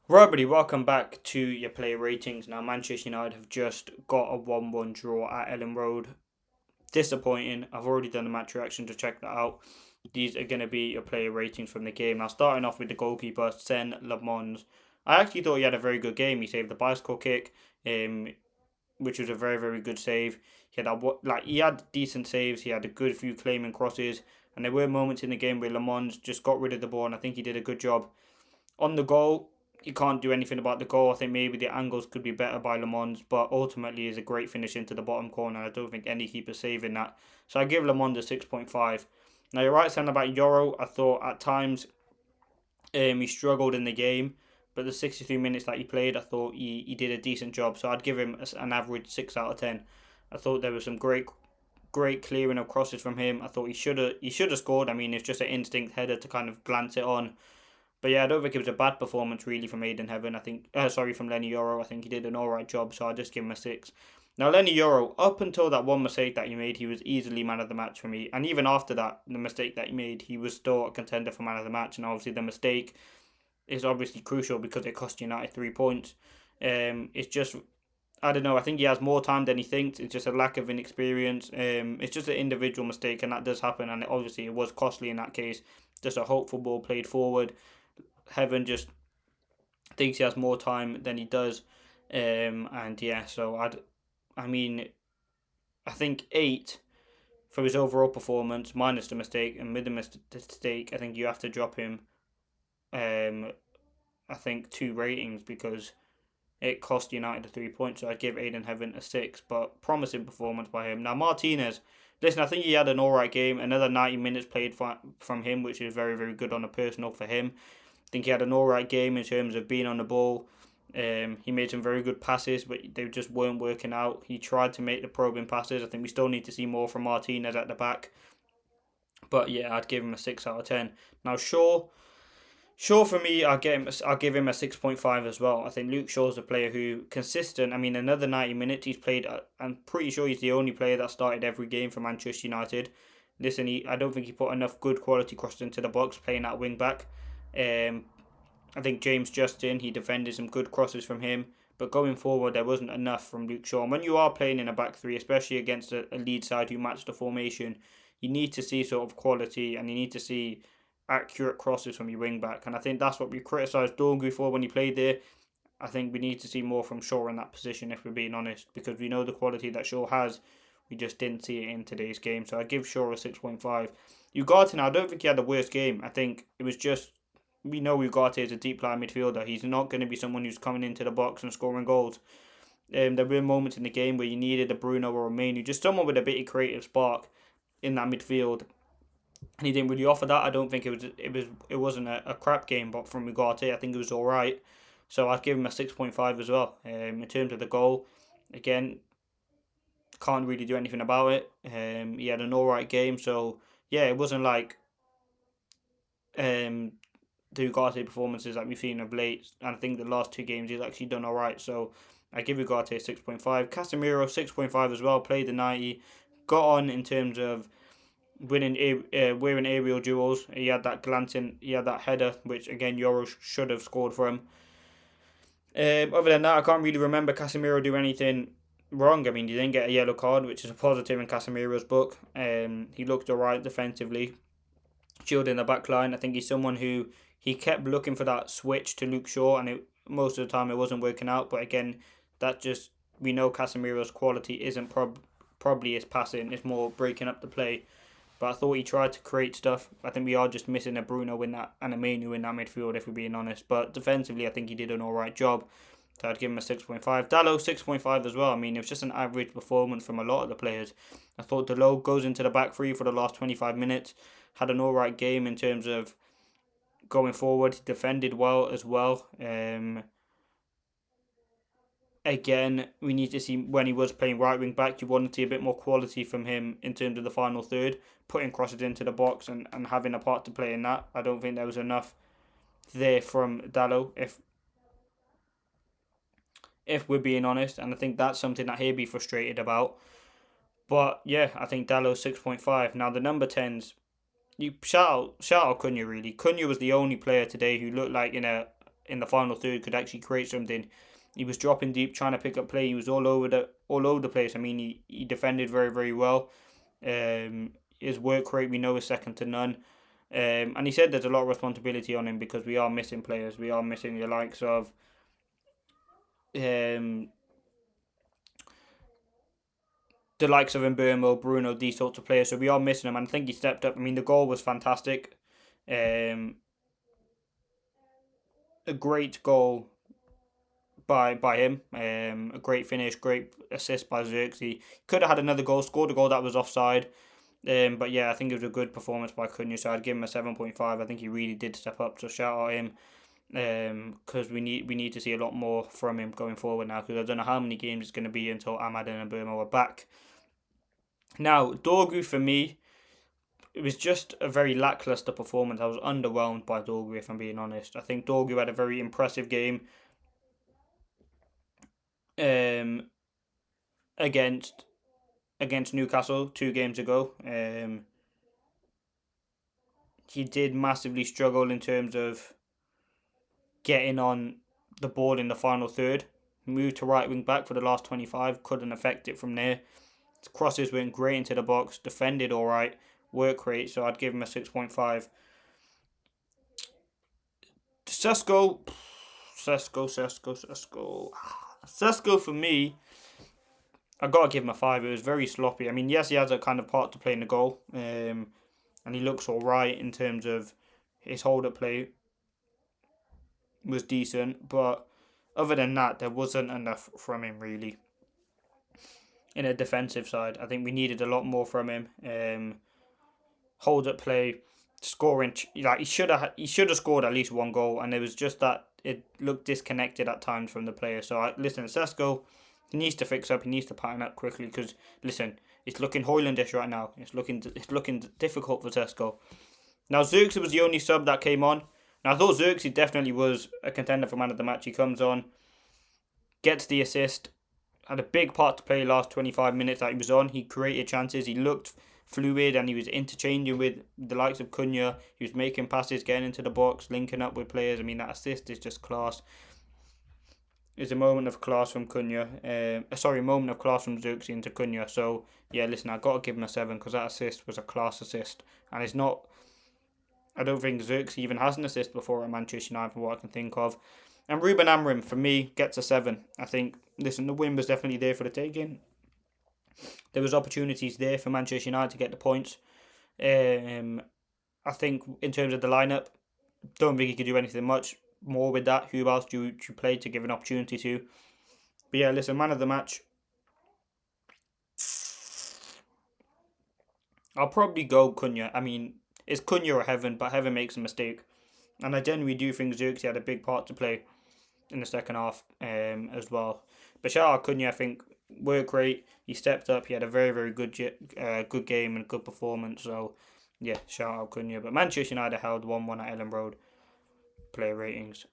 Right, buddy, welcome back to your player ratings. Now, Manchester United have just got a 1-1 draw at Ellen Road. Disappointing. I've already done the match reaction to check that out. These are going to be your player ratings from the game. Now, starting off with the goalkeeper, Sen Lamons. I actually thought he had a very good game. He saved the bicycle kick, um, which was a very, very good save. He had decent saves. He had a good few claiming crosses, and there were moments in the game where Lamons just got rid of the ball, and I think he did a good job on the goal. You can't do anything about the goal. I think maybe the angles could be better by Le Mans, but ultimately is a great finish into the bottom corner. I don't think any keeper's saving that. So I give Le Mans a 6.5. Now you're right saying about Euro. I thought at times he struggled in the game, but the 63 minutes that he played, I thought he did a decent job. So I'd give him an average 6 out of 10. I thought there was some great clearing of crosses from him. I thought he should have scored. I mean, it's just an instinct header to kind of glance it on, but yeah, I don't think it was a bad performance really from Aiden Heaven. From Lenny Yoro. I think he did an alright job, so I just give him a 6. Now, Lenny Yoro, up until that one mistake that he made, he was easily man of the match for me. And even after that, the mistake that he made, he was still a contender for man of the match. And obviously, the mistake is obviously crucial because it cost United 3 points. It's just, I don't know, I think he has more time than he thinks. It's just a lack of inexperience. It's just an individual mistake, and that does happen. And obviously, it was costly in that case. Just a hopeful ball played forward. Heaven just thinks he has more time than he does, and yeah, so I mean, I think 8 for his overall performance minus the mistake, and with the mistake, I think you have to drop him. Um, I think 2 ratings because it cost United the 3 points. So I'd give Aiden Heaven a 6, but promising performance by him. Now Martinez, listen, I think he had an alright game. Another 90 minutes played from him, which is very very good on a personal for him. I think he had an alright game in terms of being on the ball. He made some very good passes, but they just weren't working out. He tried to make the probing passes. I think we still need to see more from Martinez at the back. But yeah, I'd give him a 6 out of 10. Now, Shaw for me, I'll give him a 6.5 as well. I think Luke Shaw's a player who consistent. I mean, another 90 minutes he's played. I'm pretty sure he's the only player that started every game for Manchester United. Listen, I don't think he put enough good quality crosses into the box playing at wing back. Um, I think James Justin, he defended some good crosses from him. But going forward, there wasn't enough from Luke Shaw. And when you are playing in a back three, especially against a lead side who match the formation, you need to see sort of quality, and you need to see accurate crosses from your wing back. And I think that's what we criticised Dorgu for when he played there. I think we need to see more from Shaw in that position, if we're being honest, because we know the quality that Shaw has. We just didn't see it in today's game. So I give Shaw a 6.5. Ugarte, I don't think he had the worst game. I think it was just, we know Ugarte is a deep line midfielder. He's not going to be someone who's coming into the box and scoring goals. There were moments in the game where you needed a Bruno or a Mainu, just someone with a bit of creative spark in that midfield, and he didn't really offer that. I don't think it wasn't a crap game, but from Ugarte, I think it was all right. So I'd give him a 6.5 as well. In terms of the goal, again, can't really do anything about it. He had an all right game, so yeah, it wasn't like um the Ugarte performances that we've seen of late. And I think the last 2 games he's actually done all right. So I give Ugarte a 6.5. Casemiro 6.5 as well. Played the 90, got on in terms of wearing aerial duels. He had that glancing, he had that header, which again Euro should have scored for him. Other than that, I can't really remember Casemiro do anything wrong. I mean, he didn't get a yellow card, which is a positive in Casemiro's book. He looked alright defensively, shielding the back line. I think he's someone who he kept looking for that switch to Luke Shaw, and most of the time it wasn't working out. But again, that just, we know Casemiro's quality isn't probably his passing; it's more breaking up the play. But I thought he tried to create stuff. I think we are just missing a Bruno in that and a Manu in that midfield, if we're being honest. But defensively, I think he did an alright job. So I'd give him a 6.5. Dallo, 6.5 as well. I mean, it was just an average performance from a lot of the players. I thought Dalot goes into the back three for the last 25 minutes. Had an alright game in terms of going forward. He defended well as well. Again, we need to see when he was playing right wing back, you want to see a bit more quality from him in terms of the final third, putting crosses into the box and having a part to play in that. I don't think there was enough there from Dallo, if we're being honest, and I think that's something that he'll be frustrated about. But yeah, I think Dallo 6.5. Now the number 10s, you shout out Cunha really. Cunha was the only player today who looked like in the final third could actually create something. He was dropping deep, trying to pick up play. He was all over the place. I mean, he defended very, very well. His work rate, we know, is second to none. And he said there's a lot of responsibility on him because we are missing players. We are missing the likes of the Mbeumo, Bruno, these sorts of players. So we are missing them, and I think he stepped up. I mean, the goal was fantastic. A great goal by him. A great finish, great assist by Xerxes. Could have had another goal, scored a goal that was offside. But yeah, I think it was a good performance by Cunha, so I'd give him a 7.5. I think he really did step up, so shout out him. Because we need to see a lot more from him going forward now, because I don't know how many games it's going to be until Ahmad and Mbeumo are back. Now, Dorgu for me, it was just a very lackluster performance. I was underwhelmed by Dorgu, if I'm being honest. I think Dorgu had a very impressive game against Newcastle 2 games ago. He did massively struggle in terms of getting on the ball in the final third. Moved to right wing back for the last 25, couldn't affect it from there. His crosses went great into the box, defended alright, work rate, so I'd give him a 6.5. SESKO for me, I gotta give him a 5. It was very sloppy. I mean, yes, he has a kind of part to play in the goal, and he looks alright in terms of his hold up play was decent, but other than that, there wasn't enough from him really. In a defensive side, I think we needed a lot more from him. Hold up play, scoring, like he should have scored at least 1 goal, and it was just that it looked disconnected at times from the player. So listen, SESKO, he needs to fix up. He needs to pattern up quickly because listen, it's looking Hoylandish right now. It's looking difficult for SESKO. Now Xerxes was the only sub that came on. Now I thought Xerxes definitely was a contender for man of the match. He comes on, gets the assist, had a big part to play last 25 minutes that he was on. He created chances. He looked fluid and he was interchanging with the likes of Cunha. He was making passes, getting into the box, linking up with players. I mean, that assist is just class. It's a moment of class from Cunha. Moment of class from Xerxes into Cunha. So, yeah, listen, I've got to give him a 7 because that assist was a class assist. And it's not... I don't think Xerxes even has an assist before at Manchester United from what I can think of. And Ruben Amorim, for me, gets a 7. I think, listen, the win was definitely there for the taking. There was opportunities there for Manchester United to get the points. I think in terms of the lineup, don't think he could do anything much more with that. Who else do you play to give an opportunity to? But yeah, listen, man of the match. I'll probably go Cunha. I mean, it's Cunha or Heaven, but Heaven makes a mistake. And I genuinely do think Xerxes had a big part to play in the second half as well. But shout out Cunha, I think, work rate. He stepped up. He had a very, very good game and good performance. So, yeah, shout out Cunha. But Manchester United held 1-1 at Ellen Road. Player ratings.